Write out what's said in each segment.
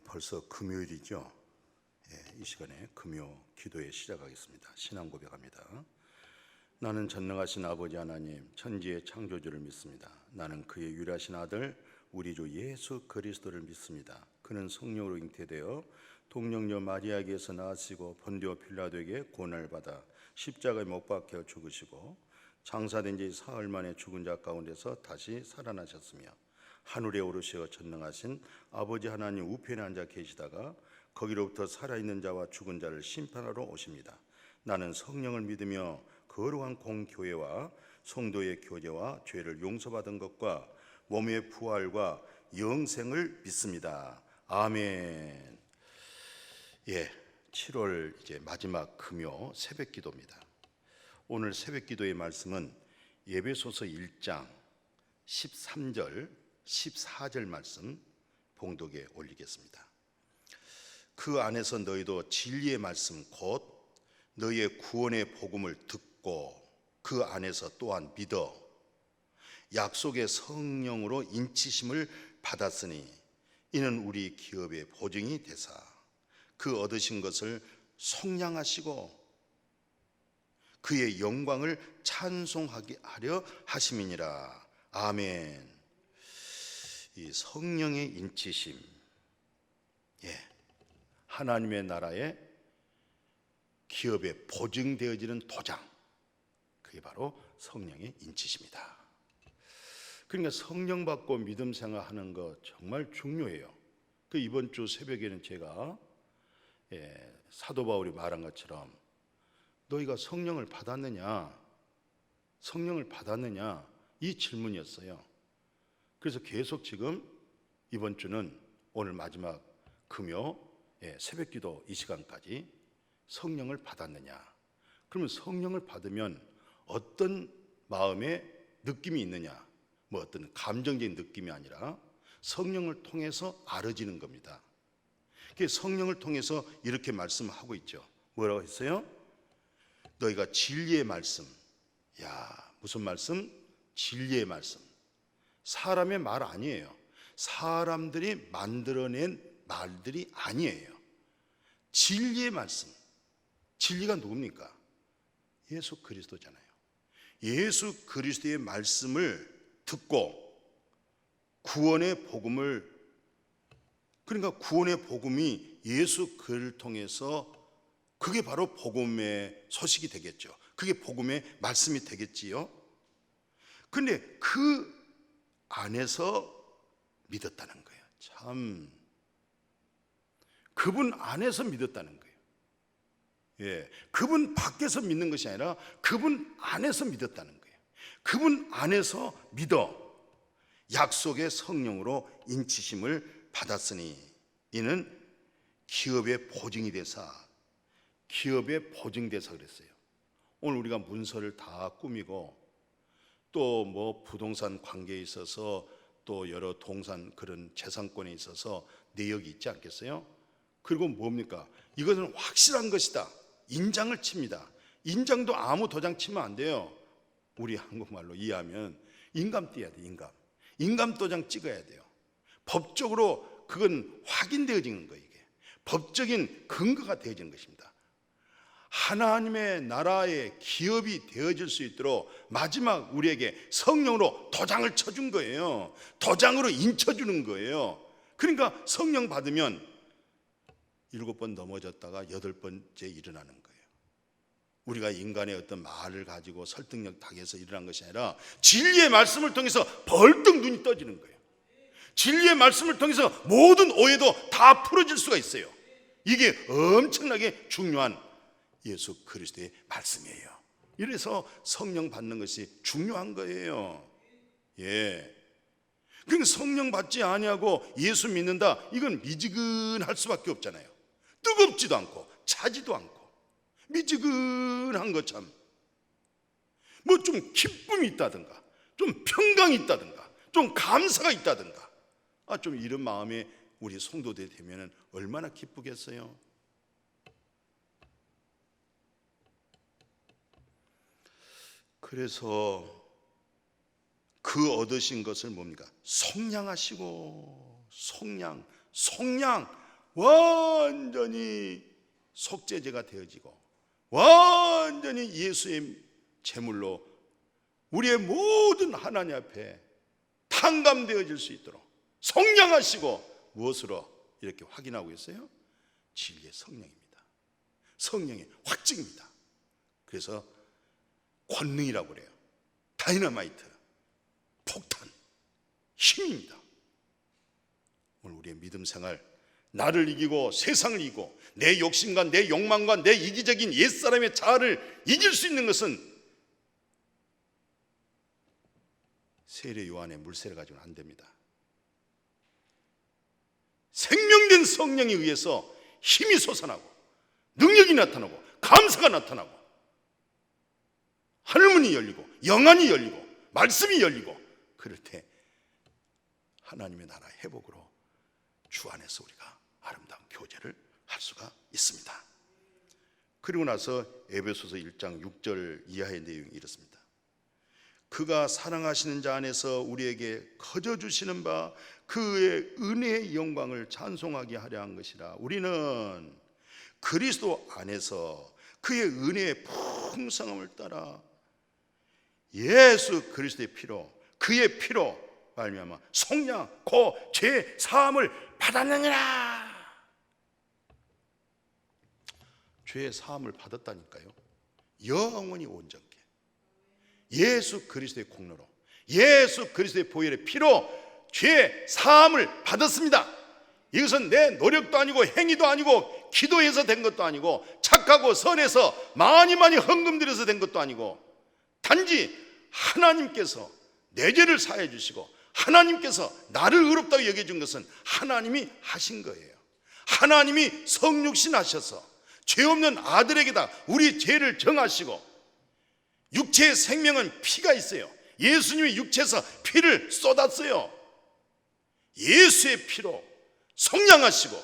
벌써 금요일이죠. 이 시간에 금요 기도에 시작하겠습니다. 신앙 고백합니다. 나는 전능하신 아버지 하나님, 천지의 창조주를 믿습니다. 나는 그의 유일하신 아들 우리 주 예수 그리스도를 믿습니다. 그는 성령으로 잉태되어 동정녀 마리아에게서 나으시고 본디오 빌라도에게 고난을 받아 십자가에 못 박혀 죽으시고 장사된 지 사흘 만에 죽은 자 가운데서 다시 살아나셨으며 하늘에 오르시어 전능하신 아버지 하나님 우편에 앉아 계시다가 거기로부터 살아있는 자와 죽은 자를 심판하러 오십니다. 나는 성령을 믿으며 거룩한 공교회와 성도의 교제와 죄를 용서받은 것과 몸의 부활과 영생을 믿습니다. 아멘. 7월 이제 마지막 금요 새벽 기도입니다. 오늘 새벽 기도의 말씀은 에베소서 1장 13절 14절 말씀 봉독에 올리겠습니다. 그 안에서 너희도 진리의 말씀 곧 너희의 구원의 복음을 듣고 그 안에서 또한 믿어 약속의 성령으로 인치심을 받았으니 이는 우리 기업의 보증이 되사 그 얻으신 것을 속량하시고 그의 영광을 찬송하게 하려 하심이니라. 아멘. 이 성령의 인치심, 하나님의 나라의 기업에 보증되어지는 도장, 그게 바로 성령의 인치심이다. 그러니까 성령 받고 믿음 생활하는 거 정말 중요해요. 그 이번 주 새벽에는 제가 사도 바울이 말한 것처럼 너희가 성령을 받았느냐, 성령을 받았느냐 이 질문이었어요. 그래서 계속 지금 이번 주는 오늘 마지막 금요 새벽 기도 이 시간까지 성령을 받았느냐, 그러면 성령을 받으면 어떤 마음의 느낌이 있느냐, 뭐 어떤 감정적인 느낌이 아니라 성령을 통해서 알아지는 겁니다. 성령을 통해서 이렇게 말씀하고 있죠. 뭐라고 했어요? 너희가 진리의 말씀, 무슨 말씀? 진리의 말씀. 사람의 말 아니에요. 사람들이 만들어낸 말들이 아니에요. 진리의 말씀. 진리가 누굽니까? 예수 그리스도잖아요. 예수 그리스도의 말씀을 듣고 구원의 복음을, 그러니까 구원의 복음이 예수 그를 통해서 그게 바로 복음의 소식이 되겠죠. 그게 복음의 말씀이 되겠지요. 근데 그 안에서 믿었다는 거예요. 참, 그분 안에서 믿었다는 거예요. 그분 밖에서 믿는 것이 아니라 그분 안에서 믿었다는 거예요. 그분 안에서 믿어 약속의 성령으로 인치심을 받았으니 이는 기업의 보증이 되사, 기업의 보증되사 그랬어요. 오늘 우리가 문서를 다 꾸미고 또 뭐 부동산 관계에 있어서 또 여러 동산 그런 재산권에 있어서 내역이 있지 않겠어요? 그리고 뭡니까? 이것은 확실한 것이다. 인장을 칩니다. 인장도 아무 도장 치면 안 돼요. 우리 한국말로 이해하면 인감 띄어야 돼. 인감 도장 찍어야 돼요. 법적으로 그건 확인되어지는 거예요. 이게 법적인 근거가 되어지는 것입니다. 하나님의 나라의 기업이 되어질 수 있도록 마지막 우리에게 성령으로 도장을 쳐준 거예요. 도장으로 인쳐주는 거예요. 그러니까 성령 받으면 7번 넘어졌다가 8번째 일어나는 거예요. 우리가 인간의 어떤 말을 가지고 설득력 당해서 일어난 것이 아니라 진리의 말씀을 통해서 벌떡 눈이 떠지는 거예요. 진리의 말씀을 통해서 모든 오해도 다 풀어질 수가 있어요. 이게 엄청나게 중요한 예수 그리스도의 말씀이에요. 이래서 성령 받는 것이 중요한 거예요. 그러니까 성령 받지 아니하고 예수 믿는다, 이건 미지근할 수밖에 없잖아요. 뜨겁지도 않고 차지도 않고 미지근한 것 참. 뭐 좀 기쁨이 있다든가, 좀 평강이 있다든가, 좀 감사가 있다든가, 좀 이런 마음에 우리 성도들이 되면 얼마나 기쁘겠어요. 그래서 그 얻으신 것을 뭡니까? 속량하시고, 속량, 속량 완전히 속죄제가 되어지고 완전히 예수의 제물로 우리의 모든 하나님 앞에 탕감되어질 수 있도록 속량하시고 무엇으로 이렇게 확인하고 있어요? 진리의 성령입니다. 성령의 확증입니다. 그래서 권능이라고 그래요. 다이너마이트, 폭탄, 힘입니다. 오늘 우리의 믿음 생활, 나를 이기고 세상을 이기고 내 욕심과 내 욕망과 내 이기적인 옛사람의 자아를 이길 수 있는 것은 세례 요한의 물세례 가지고는 안 됩니다. 생명된 성령에 의해서 힘이 솟아나고 능력이 나타나고 감사가 나타나고 하늘문이 열리고 영안이 열리고 말씀이 열리고 그럴 때 하나님의 나라 회복으로 주 안에서 우리가 아름다운 교제를 할 수가 있습니다. 그리고 나서 에베소서 1장 6절 이하의 내용이 이렇습니다. 그가 사랑하시는 자 안에서 우리에게 거저 주시는 바 그의 은혜의 영광을 찬송하게 하려 한 것이라. 우리는 그리스도 안에서 그의 은혜의 풍성함을 따라 예수 그리스도의 피로, 그의 피로 말미암아 속량 곧 죄 사함을 받았느니라. 죄 사함을 받았다니까요. 영원히 온전케 예수 그리스도의 공로로, 예수 그리스도의 보혈의 피로 죄 사함을 받았습니다. 이것은 내 노력도 아니고 행위도 아니고 기도해서 된 것도 아니고 착하고 선해서 많이 헌금 들여서 된 것도 아니고 단지 하나님께서 내 죄를 사해 주시고 하나님께서 나를 의롭다고 여겨준 것은 하나님이 하신 거예요. 하나님이 성육신 하셔서 죄 없는 아들에게다 우리 죄를 정하시고, 육체의 생명은 피가 있어요. 예수님이 육체에서 피를 쏟았어요. 예수의 피로 속량하시고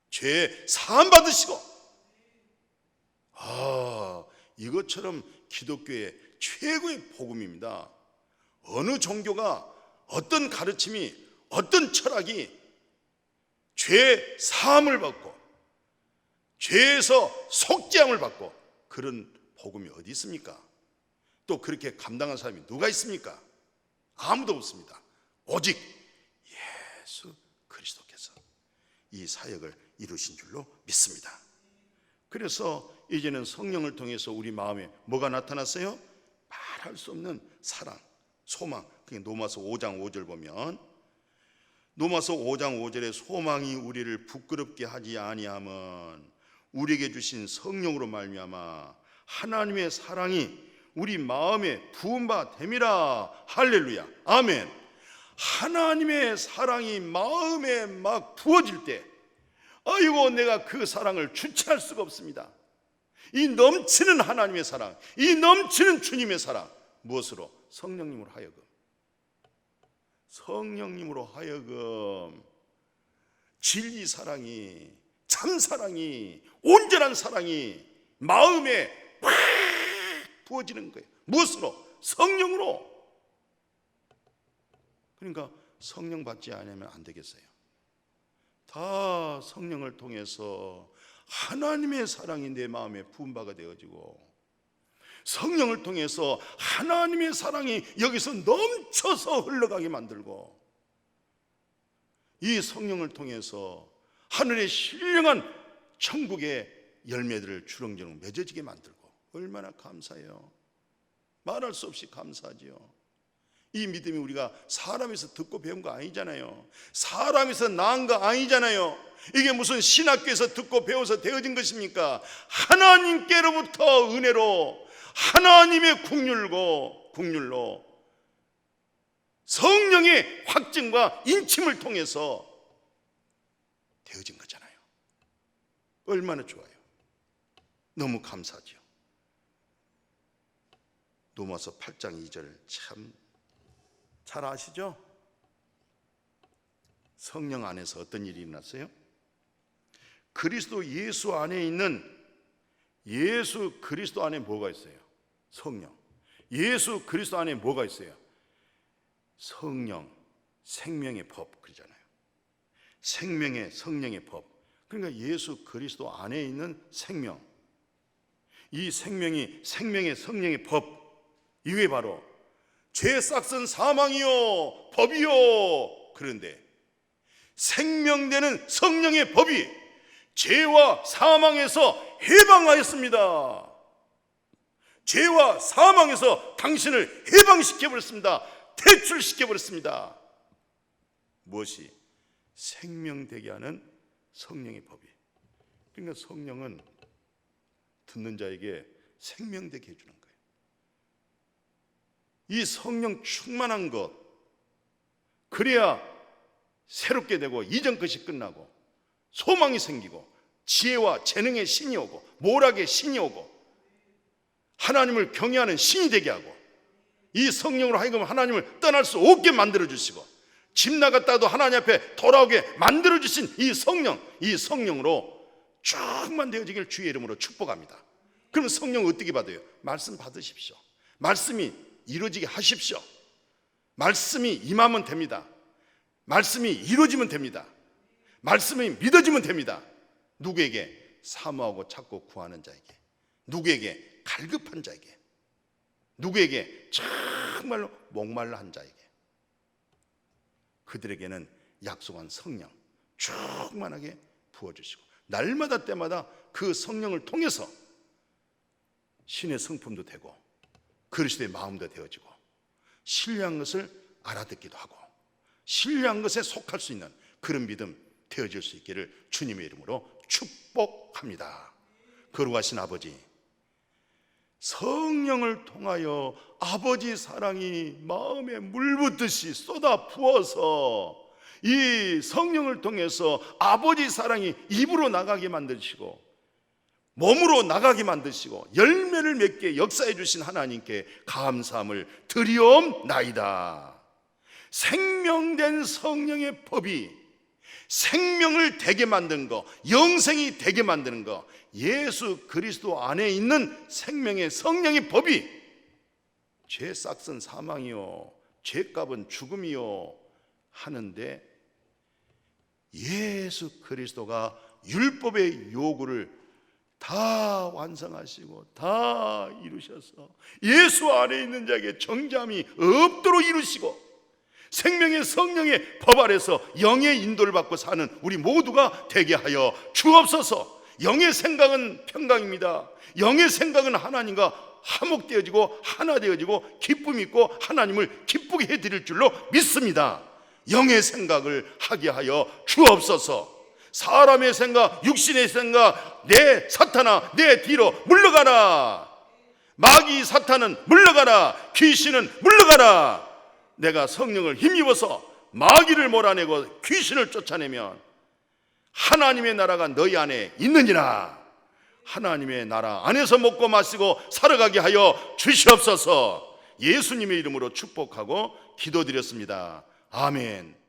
죄 사함 받으시고, 이것처럼 기독교의 최고의 복음입니다. 어느 종교가, 어떤 가르침이, 어떤 철학이 죄 사함을 받고 죄에서 속죄함을 받고 그런 복음이 어디 있습니까? 또 그렇게 감당한 사람이 누가 있습니까? 아무도 없습니다. 오직 예수 그리스도께서 이 사역을 이루신 줄로 믿습니다. 그래서 이제는 성령을 통해서 우리 마음에 뭐가 나타났어요? 말할 수 없는 사랑, 소망. 그게 로마서 5장 5절 보면, 로마서 5장 5절에 소망이 우리를 부끄럽게 하지 아니함은 우리에게 주신 성령으로 말미암아 하나님의 사랑이 우리 마음에 부은 바 됨이라. 할렐루야, 아멘. 하나님의 사랑이 마음에 막 부어질 때, 아이고 내가 그 사랑을 주체할 수가 없습니다. 이 넘치는 하나님의 사랑, 이 넘치는 주님의 사랑, 무엇으로? 성령님으로 하여금, 성령님으로 하여금 진리 사랑이, 참 사랑이, 온전한 사랑이 마음에 확 부어지는 거예요. 무엇으로? 성령으로. 그러니까 성령 받지 않으면 안 되겠어요. 다 성령을 통해서 하나님의 사랑이 내 마음에 부은 바가 되어지고, 성령을 통해서 하나님의 사랑이 여기서 넘쳐서 흘러가게 만들고, 이 성령을 통해서 하늘의 신령한 천국의 열매들을 주렁주렁 맺어지게 만들고, 얼마나 감사해요. 말할 수 없이 감사하지요. 이 믿음이 우리가 사람에서 듣고 배운 거 아니잖아요. 사람에서 낳은 거 아니잖아요. 이게 무슨 신학교에서 듣고 배워서 되어진 것입니까? 하나님께로부터 은혜로, 하나님의 국률로 성령의 확증과 인침을 통해서 되어진 거잖아요. 얼마나 좋아요. 너무 감사하죠. 로마서 8장 2절 참 잘 아시죠? 성령 안에서 어떤 일이 일어났어요? 그리스도 예수 안에 있는, 예수 그리스도 안에 뭐가 있어요? 성령. 예수 그리스도 안에 뭐가 있어요? 성령, 생명의 법, 그러잖아요. 생명의 성령의 법. 그러니까 예수 그리스도 안에 있는 생명, 이 생명이 생명의 성령의 법, 이게 바로 죄 싹슨 사망이요 법이요. 그런데 생명되는 성령의 법이 죄와 사망에서 해방하였습니다. 죄와 사망에서 당신을 해방시켜버렸습니다. 퇴출시켜버렸습니다. 무엇이? 생명되게 하는 성령의 법이. 그러니까 성령은 듣는 자에게 생명되게 해주는 거예요. 이 성령 충만한 것, 그래야 새롭게 되고 이전 것이 끝나고 소망이 생기고 지혜와 재능의 신이 오고 모락의 신이 오고 하나님을 경외하는 신이 되게 하고 이 성령으로 하여금 하나님을 떠날 수 없게 만들어주시고 집 나갔다도 하나님 앞에 돌아오게 만들어주신 이 성령, 이 성령으로 충만되어지길 주의 이름으로 축복합니다. 그럼 성령 어떻게 받아요? 말씀 받으십시오. 말씀이 이루어지게 하십시오. 말씀이 임하면 됩니다. 말씀이 이루어지면 됩니다. 말씀이 믿어지면 됩니다. 누구에게? 사모하고 찾고 구하는 자에게, 누구에게? 갈급한 자에게, 누구에게? 정말로 목말라 한 자에게. 그들에게는 약속한 성령 충만하게 부어주시고 날마다 때마다 그 성령을 통해서 신의 성품도 되고 그리스도의 마음도 되어지고 신뢰한 것을 알아듣기도 하고 신뢰한 것에 속할 수 있는 그런 믿음 되어질 수 있기를 주님의 이름으로 축복합니다. 거룩하신 아버지, 성령을 통하여 아버지 사랑이 마음에 물붓듯이 쏟아 부어서 이 성령을 통해서 아버지 사랑이 입으로 나가게 만드시고 몸으로 나가게 만드시고 열매를 맺게 역사해 주신 하나님께 감사함을 드리옵나이다. 생명된 성령의 법이 생명을 되게 만드는 거, 영생이 되게 만드는 거, 예수 그리스도 안에 있는 생명의 성령의 법이 죄 싹슨 사망이요 죄값은 죽음이요 하는데 예수 그리스도가 율법의 요구를 다 완성하시고 다 이루셔서 예수 안에 있는 자에게 정죄함이 없도록 이루시고 생명의 성령의 법 아래서 영의 인도를 받고 사는 우리 모두가 되게 하여 주옵소서. 영의 생각은 평강입니다. 영의 생각은 하나님과 화목되어지고 하나 되어지고 기쁨이 있고 하나님을 기쁘게 해드릴 줄로 믿습니다. 영의 생각을 하게 하여 주옵소서. 사람의 생각, 육신의 생각, 내 사탄아 내 뒤로 물러가라. 마귀 사탄은 물러가라. 귀신은 물러가라. 내가 성령을 힘입어서 마귀를 몰아내고 귀신을 쫓아내면 하나님의 나라가 너희 안에 있느니라. 하나님의 나라 안에서 먹고 마시고 살아가게 하여 주시옵소서. 예수님의 이름으로 축복하고 기도드렸습니다. 아멘.